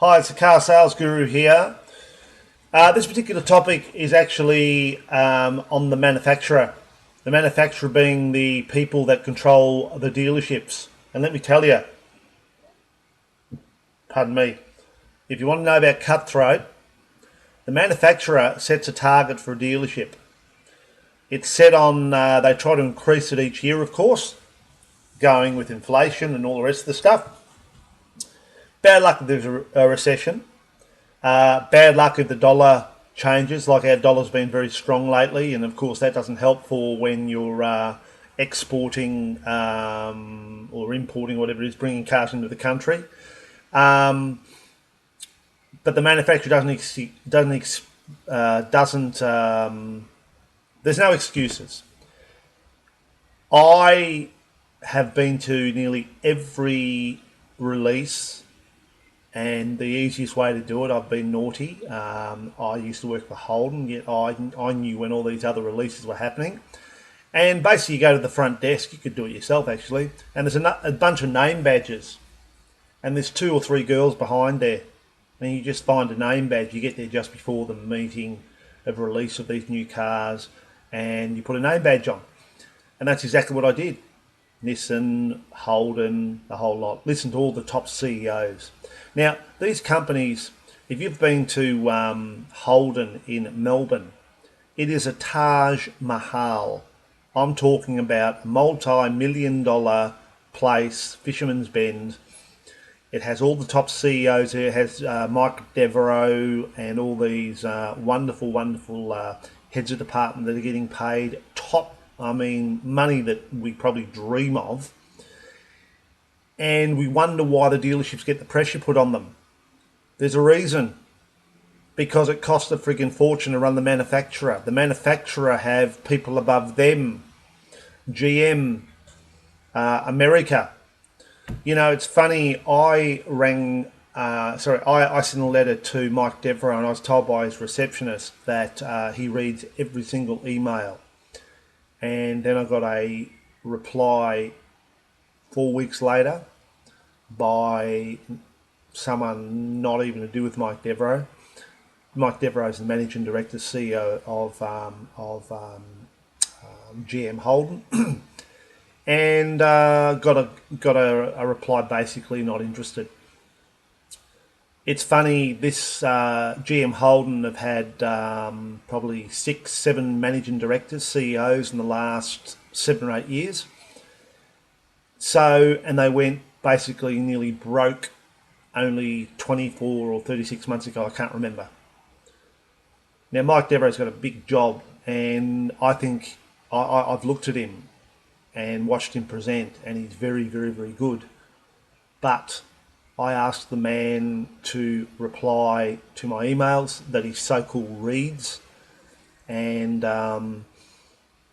Hi, it's the Car Sales Guru here. This particular topic is actually on the manufacturer. The manufacturer being the people that control the dealerships. And let me tell you, pardon me, if you want to know about cutthroat, the manufacturer sets a target for a dealership. It's set on, they try to increase it each year, of course, going with inflation and all the rest of the stuff. Bad luck if there's a recession. Bad luck if the dollar changes, like our dollar's been very strong lately, and of course that doesn't help for when you're exporting or importing, whatever it is, bringing cars into the country. But the manufacturer doesn't. There's no excuses. I have been to nearly every release, and the easiest way to do it, I've been naughty. I used to work for Holden, yet I knew when all these other releases were happening. And basically, you go to the front desk, you could do it yourself actually, and there's a bunch of name badges. And there's 2 or 3 girls behind there. And you just find a name badge, you get there just before the meeting of release of these new cars, and you put a name badge on. And that's exactly what I did. Nissan, Holden, the whole lot. Listen to all the top CEOs. Now, these companies, if you've been to Holden in Melbourne, it is a Taj Mahal. I'm talking about a multi-million-dollar place, Fisherman's Bend. It has all the top CEOs here. It has Mike Devereaux and all these wonderful, wonderful heads of department that are getting paid money that we probably dream of. And we wonder why the dealerships get the pressure put on them. There's a reason. Because it costs a friggin' fortune to run the manufacturer. The manufacturer have people above them. GM, America. You know, it's funny, I sent a letter to Mike Devereaux, and I was told by his receptionist that he reads every single email. And then I got a reply 4 weeks later by someone not even to do with Mike Devereaux. Mike Devereaux is the managing director, CEO of GM Holden, and got a reply basically not interested. It's funny, this GM Holden have had probably 6, 7 managing directors, CEOs in the last 7 or 8 years. So, and they went basically nearly broke only 24 or 36 months ago, I can't remember. Now, Mike Devereaux's got a big job, and I think I've looked at him and watched him present, and he's very, very, very good. But I asked the man to reply to my emails that he so-called reads, and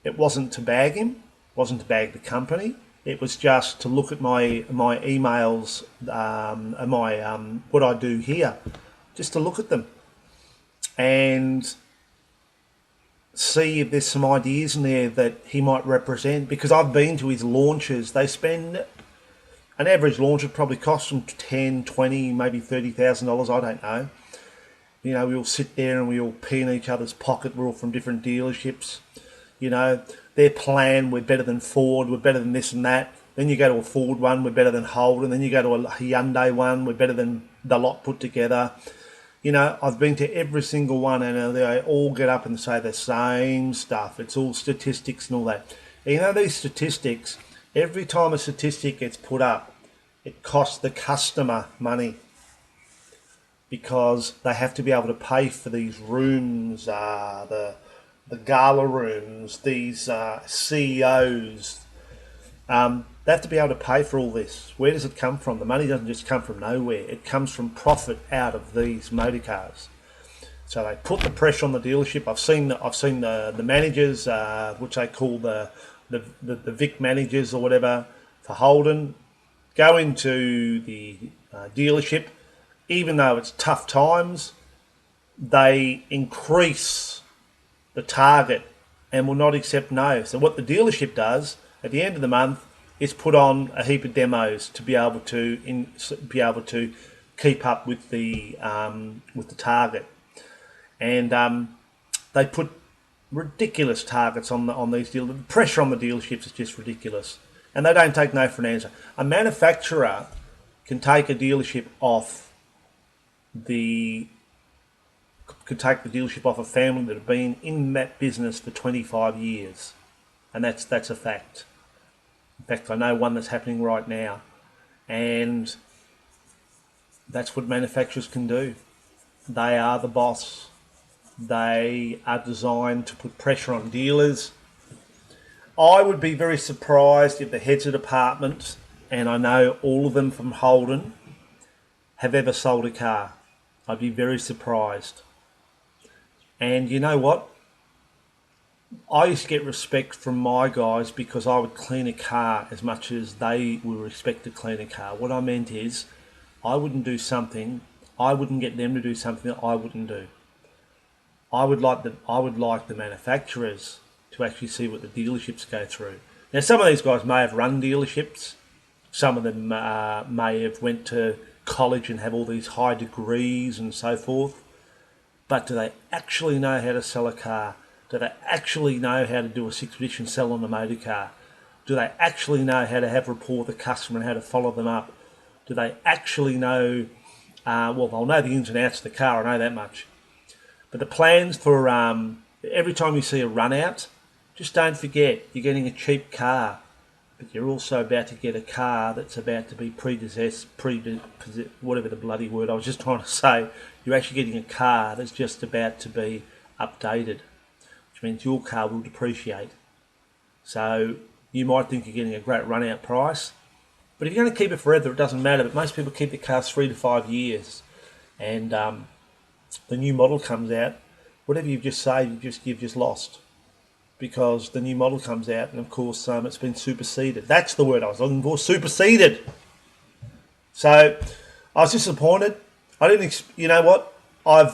it wasn't to bag him, wasn't to bag the company. It was just to look at my emails, what I do here, just to look at them and see if there's some ideas in there that he might represent. Because I've been to his launches. They spend, an average launch would probably cost them 10, 20, maybe $30,000. I don't know. You know, we all sit there and we all pee in each other's pocket. We're all from different dealerships. You know, their plan, we're better than Ford, we're better than this and that. Then you go to a Ford one, we're better than Holden. Then you go to a Hyundai one, we're better than the lot put together. You know, I've been to every single one, and they all get up and say the same stuff. It's all statistics and all that. And you know, these statistics, every time a statistic gets put up, it costs the customer money, because they have to be able to pay for these rooms, the gala rooms, these CEOs. They have to be able to pay for all this. Where does it come from? The money doesn't just come from nowhere. It comes from profit out of these motor cars. So they put the pressure on the dealership. I've seen the managers, which they call the Vic managers or whatever for Holden, go into the dealership. Even though it's tough times, they increase the target and will not accept no. So what the dealership does at the end of the month is put on a heap of demos to be able to keep up with the target, and they put ridiculous targets on these deals. The pressure on the dealerships is just ridiculous, and they don't take no for an answer. A manufacturer can take a dealership off the could take the dealership off a family that have been in that business for 25 years, and that's a fact. In fact, I know one that's happening right now, and that's what manufacturers can do. They are the boss. They are designed to put pressure on dealers. I would be very surprised if the heads of department, and I know all of them from Holden, have ever sold a car. I'd be very surprised. And you know what? I used to get respect from my guys because I would clean a car as much as they would respect to clean a car. What I meant is, I wouldn't do something, I wouldn't get them to do something that I wouldn't do. I would like the manufacturers to actually see what the dealerships go through. Now, some of these guys may have run dealerships. Some of them may have went to college and have all these high degrees and so forth. But do they actually know how to sell a car? Do they actually know how to do a 6th edition sell on a motor car? Do they actually know how to have rapport with the customer and how to follow them up? Do they actually know, well, they'll know the ins and outs of the car, I know that much. But the plans for every time you see a run out, just don't forget you're getting a cheap car, but you're also about to get a car that's about to be whatever the bloody word I was just trying to say. You're actually getting a car that's just about to be updated, which means your car will depreciate. So you might think you're getting a great run out price, but if you're going to keep it forever, it doesn't matter. But most people keep their cars 3 to 5 years, and the new model comes out. Whatever you've just saved, you've just lost, because the new model comes out, and of course it's been superseded. That's the word I was looking for, superseded. So I was disappointed. I didn't. You know what? I've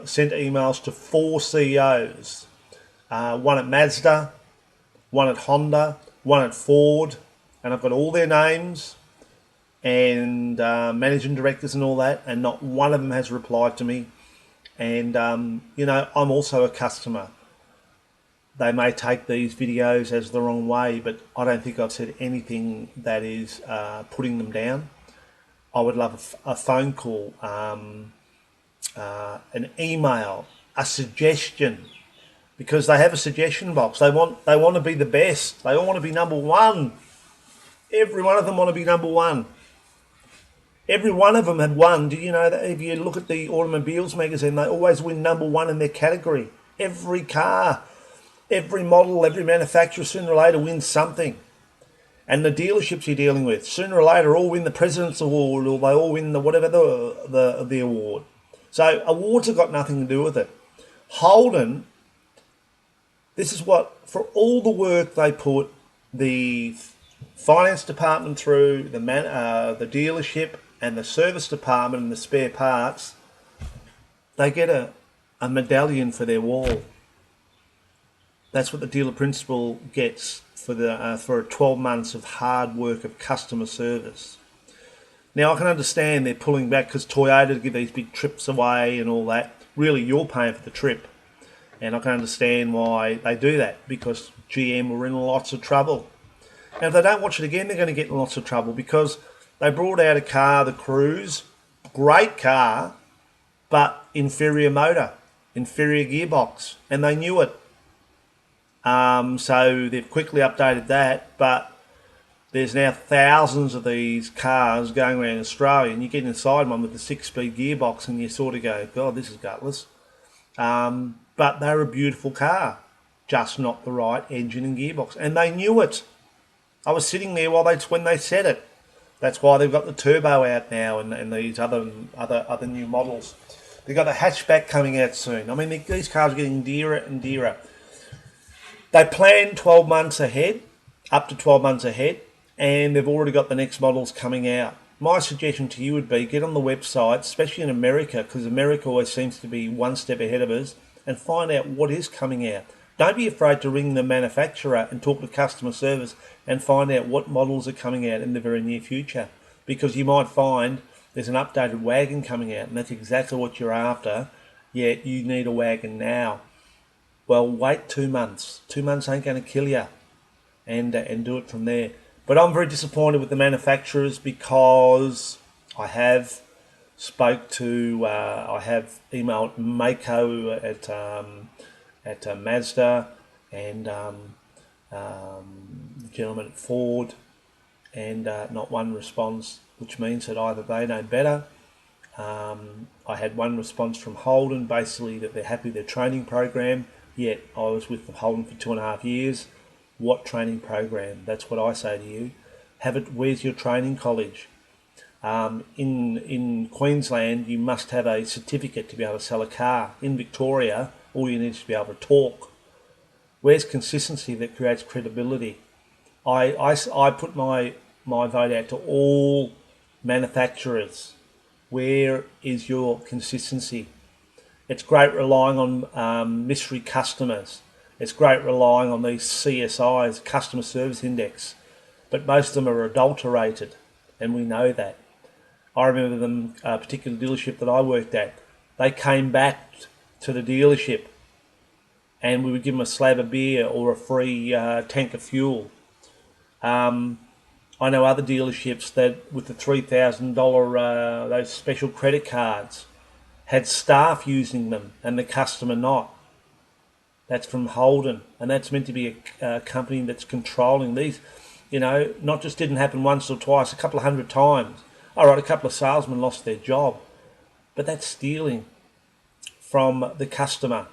sent emails to 4 CEOs, one at Mazda, one at Honda, one at Ford, and I've got all their names and managing directors and all that, and not one of them has replied to me. And you know, I'm also a customer. They may take these videos as the wrong way, but I don't think I've said anything that is putting them down. I would love a phone call, an email, a suggestion, because they have a suggestion box. They want to be the best. They all want to be number one. Every one of them want to be number one. Every one of them had won. Do you know that if you look at the Automobiles magazine, they always win number one in their category. Every car, every model, every manufacturer sooner or later wins something. And the dealerships you're dealing with, sooner or later, all win the President's Award, or they all win the whatever the award. So awards have got nothing to do with it. Holden, this is what, for all the work they put the finance department through, the dealership and the service department and the spare parts, they get a medallion for their wall. That's what the dealer principal gets for 12 months of hard work of customer service. Now, I can understand they're pulling back because Toyota give these big trips away and all that. Really, you're paying for the trip. And I can understand why they do that, because GM were in lots of trouble. And if they don't watch it again, they're going to get in lots of trouble, because they brought out a car, the Cruise, great car, but inferior motor, inferior gearbox, and they knew it. So they've quickly updated that, but there's now thousands of these cars going around Australia, and you get inside one with the 6-speed gearbox and you sort of go, God, this is gutless. But they're a beautiful car, just not the right engine and gearbox, and they knew it. I was sitting there when they said it. That's why they've got the turbo out now and these other new models. They've got the hatchback coming out soon. I mean, these cars are getting dearer and dearer. They plan 12 months ahead, up to 12 months ahead, and they've already got the next models coming out. My suggestion to you would be get on the website, especially in America, because America always seems to be one step ahead of us, and find out what is coming out. Don't be afraid to ring the manufacturer and talk to customer service and find out what models are coming out in the very near future. because you might find there's an updated wagon coming out and that's exactly what you're after, yet you need a wagon now. Well, wait 2 months. 2 months ain't going to kill you, and do it from there. But I'm very disappointed with the manufacturers because I have I have emailed Mako at Mazda and the gentleman at Ford, and not one response, which means that either they know better. I had one response from Holden, basically that they're happy with their training program, yet I was with Holden for 2.5 years. What training program? That's what I say to you. Have it. Where's your training college? In Queensland, you must have a certificate to be able to sell a car. In Victoria, all you need is to be able to talk. Where's consistency that creates credibility? I put my vote out to all manufacturers. Where is your consistency? It's great relying on mystery customers. It's great relying on these CSIs, Customer Service Index, but most of them are adulterated, and we know that. I remember them, a particular dealership that I worked at, they came back to the dealership and we would give them a slab of beer or a free tank of fuel. I know other dealerships that with the $3,000 those special credit cards had staff using them and the customer not. That's from Holden, and that's meant to be a company that's controlling these. Not just didn't happen once or twice, a couple of hundred times. All right, a couple of salesmen lost their job, but that's stealing from the customer.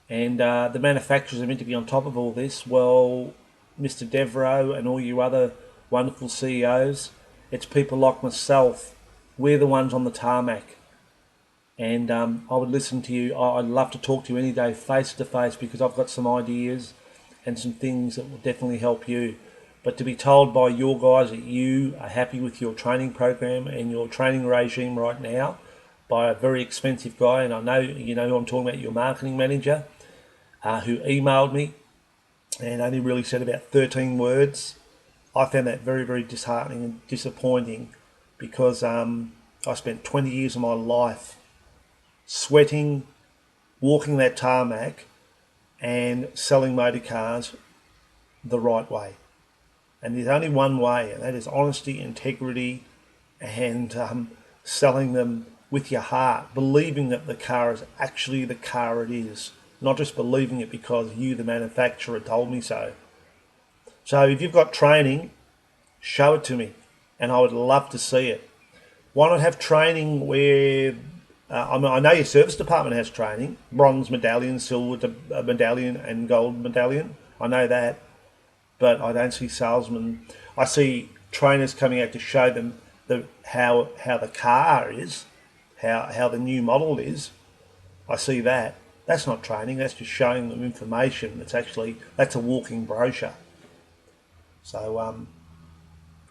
And the manufacturers are meant to be on top of all this. Well, Mr. Devereaux and all you other wonderful CEOs, it's people like myself. We're the ones on the tarmac. And I would listen to you. I'd love to talk to you any day face to face because I've got some ideas and some things that will definitely help you. But to be told by your guys that you are happy with your training program and your training regime right now by a very expensive guy, and I know you know who I'm talking about, your marketing manager, who emailed me and only really said about 13 words. I found that very, very disheartening and disappointing because I spent 20 years of my life sweating, walking that tarmac and selling motor cars the right way. And there's only one way, and that is honesty, integrity, and selling them with your heart, believing that the car is actually the car it is, not just believing it because you, the manufacturer, told me so. So if you've got training, show it to me, and I would love to see it. Why not have training where, I know your service department has training, bronze medallion, silver medallion, and gold medallion. I know that. But I don't see salesmen. I see trainers coming out to show them how the car is, how the new model is. I see that. That's not training. That's just showing them information. That's a walking brochure. So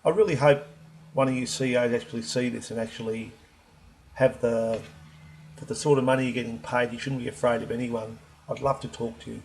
I really hope one of you CEOs actually see this and actually have for the sort of money you're getting paid. You shouldn't be afraid of anyone. I'd love to talk to you.